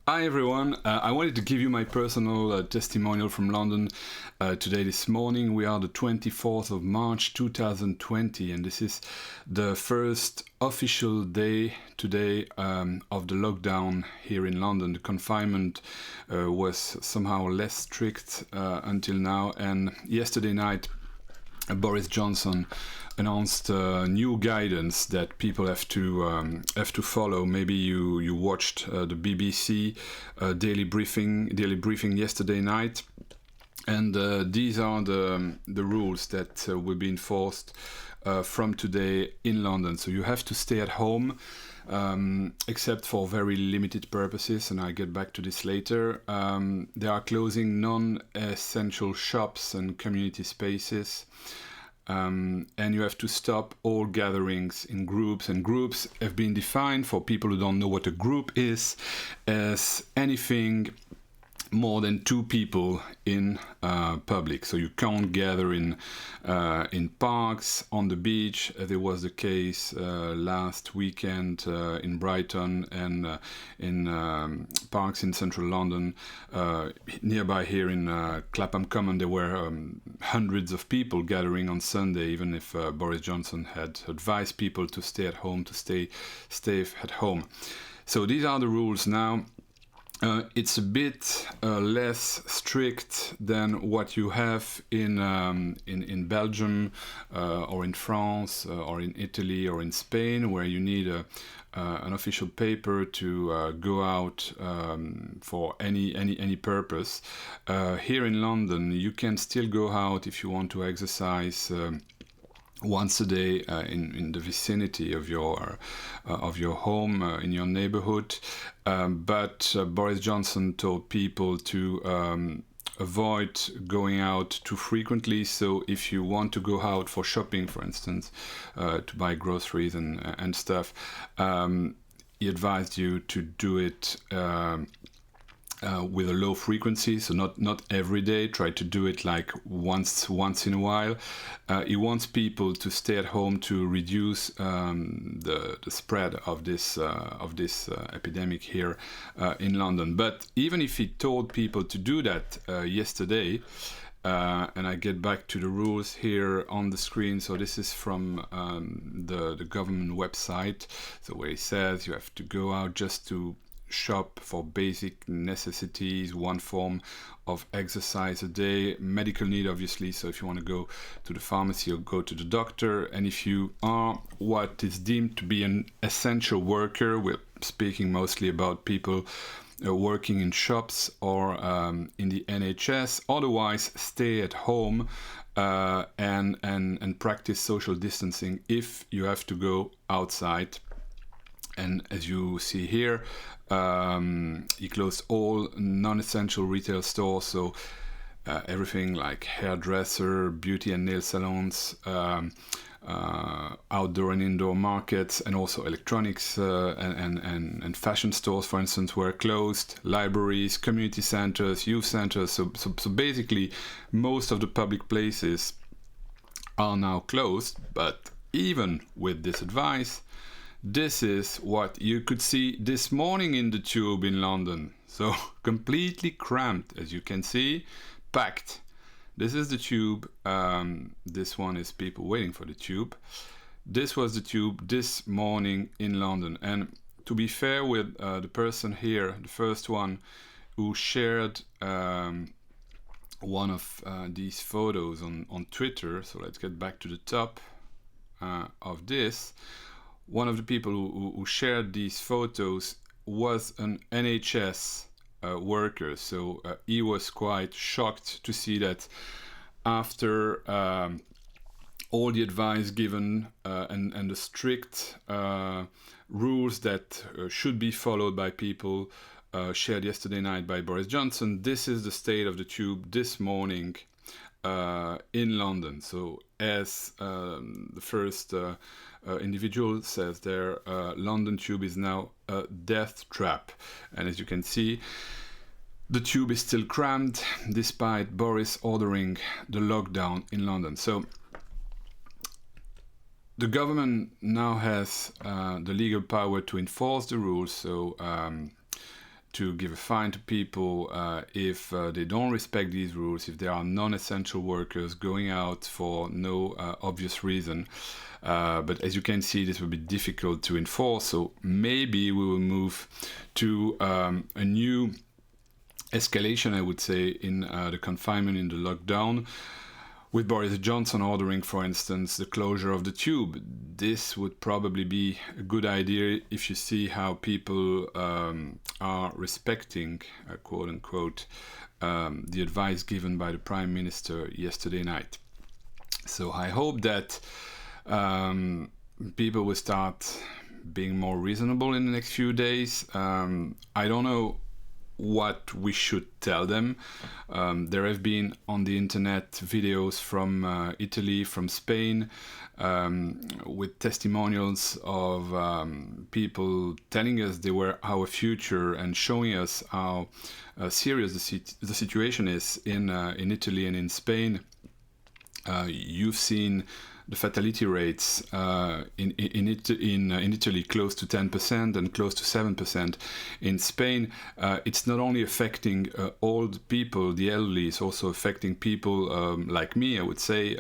Hi everyone, I wanted to give you my personal testimonial from London today this morning. We are the 24th of March 2020 and this is the first official day today of the lockdown here in London. The confinement was somehow less strict until now, and yesterday night Boris Johnson announced new guidance that people have to follow. Maybe you watched the BBC daily briefing yesterday night, and these are the rules that will be enforced from today in London. So you have to stay at home, except for very limited purposes, and I'll get back to this later. They are closing non-essential shops and community spaces. And you have to stop all gatherings in groups, and groups have been defined, for people who don't know what a group is, as anything more than 2 people in public. So you can't gather in parks, on the beach. There was the case last weekend in Brighton, and in parks in central London. Nearby here in Clapham Common, there were hundreds of people gathering on Sunday, even if Boris Johnson had advised people to stay at home, to stay safe at home. So these are the rules now. It's a bit less strict than what you have in Belgium or in France or in Italy or in Spain, where you need an official paper to go out for any purpose. Here in London, you can still go out if you want to exercise once a day in the vicinity of your home, in your neighborhood. But Boris Johnson told people to avoid going out too frequently. So if you want to go out for shopping, for instance, to buy groceries and stuff, he advised you to do it with a low frequency, so not every day. Try to do it like once in a while. He wants people to stay at home to reduce the spread of this epidemic here in London. But even if he told people to do that yesterday, and I get back to the rules here on the screen. So this is from the government website. So where he says you have to go out just to shop for basic necessities, 1 form of exercise a day, medical need obviously, so if you want to go to the pharmacy or go to the doctor, and if you are what is deemed to be an essential worker, we're speaking mostly about people working in shops or in the NHS, otherwise stay at home and practice social distancing if you have to go outside. And as you see here, he closed all non-essential retail stores, so everything like hairdresser, beauty and nail salons, outdoor and indoor markets, and also electronics and fashion stores, for instance, were closed. Libraries, community centers, youth centers. So basically, most of the public places are now closed. But even with this advice, this is what you could see this morning in the tube in London. So completely cramped, as you can see, packed. This is the tube. This one is people waiting for the tube. This was the tube this morning in London. And to be fair with the person here, the first one who shared one of these photos on Twitter. So let's get back to the top of this. One of the people who shared these photos was an NHS worker, so he was quite shocked to see that after all the advice given and the strict rules that should be followed by people shared yesterday night by Boris Johnson, this is the state of the tube this morning in London. So as the first individual says there, London tube is now a death trap. And as you can see, the tube is still crammed despite Boris ordering the lockdown in London. So the government now has the legal power to enforce the rules. So to give a fine to people if they don't respect these rules, if there are non-essential workers going out for no obvious reason. But as you can see, this will be difficult to enforce, so maybe we will move to a new escalation, I would say, in the confinement, in the lockdown, with Boris Johnson ordering, for instance, the closure of the tube. This would probably be a good idea if you see how people are respecting, quote unquote, the advice given by the Prime Minister yesterday night. So I hope that people will start being more reasonable in the next few days. I don't know what we should tell them. There have been on the internet videos from Italy, from Spain, with testimonials of people telling us they were our future and showing us how serious the situation is in Italy and in Spain. You've seen the fatality rates in Italy close to 10% and close to 7% in Spain. It's not only affecting old people, the elderly, it's also affecting people like me, I would say,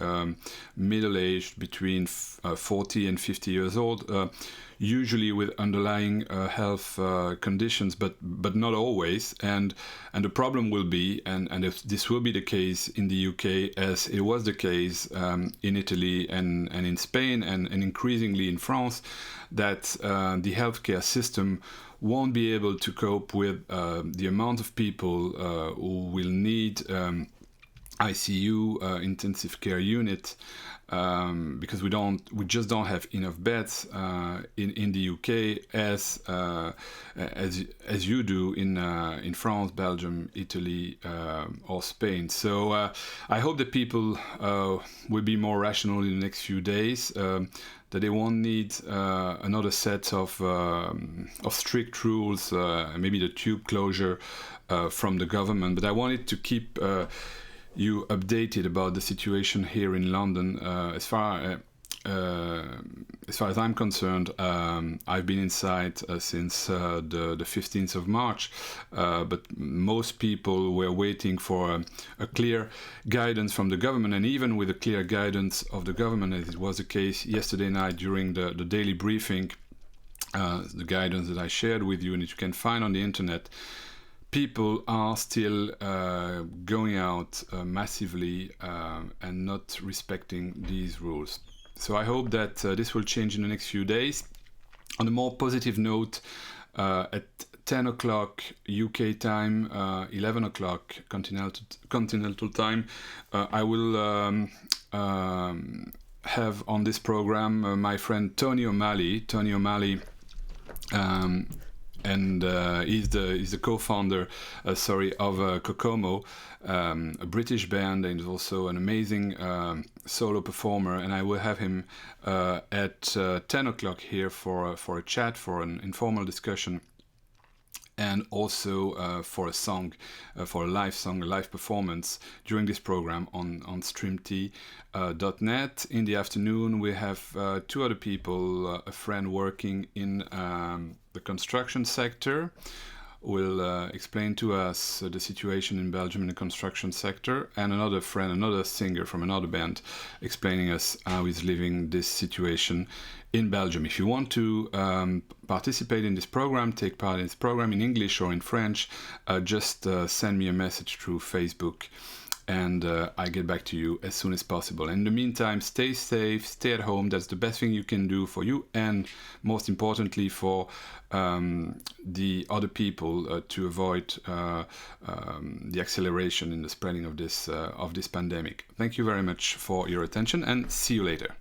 middle-aged, between 40 and 50 years old, usually with underlying health conditions, but not always. And the problem will be, and if this will be the case in the UK, as it was the case in Italy and in Spain and increasingly in France, that the healthcare system won't be able to cope with the amount of people who will need ICU, intensive care unit, because we just don't have enough beds in the UK as you do in France, Belgium, Italy, or Spain. So I hope that people will be more rational in the next few days, that they won't need another set of strict rules, maybe the tube closure from the government. But I wanted to keep you updated about the situation here in London. As far as I'm concerned, I've been inside since the 15th of March, but most people were waiting for a clear guidance from the government, and even with a clear guidance of the government, as it was the case yesterday night during the daily briefing, the guidance that I shared with you and that you can find on the internet, people are still going out massively and not respecting these rules. So I hope that this will change in the next few days. On a more positive note, at 10 o'clock UK time, 11 o'clock continental time, I will have on this program my friend Tony O'Malley. And he's the co-founder, of Kokomo, a British band, and also an amazing solo performer. And I will have him at 10 o'clock here for a chat, for an informal discussion, and also for a song, for a live performance during this program on streamt.net. In the afternoon, we have two other people, a friend working in the construction sector will explain to us the situation in Belgium in the construction sector, and another friend, another singer from another band, explaining us how he's living this situation in Belgium. If you want to participate in this program, take part in this program in English or in French, just send me a message through Facebook, and I get back to you as soon as possible. In the meantime, stay safe, stay at home. That's the best thing you can do for you, and most importantly for the other people, to avoid the acceleration in the spreading of this pandemic. Thank you very much for your attention, and see you later.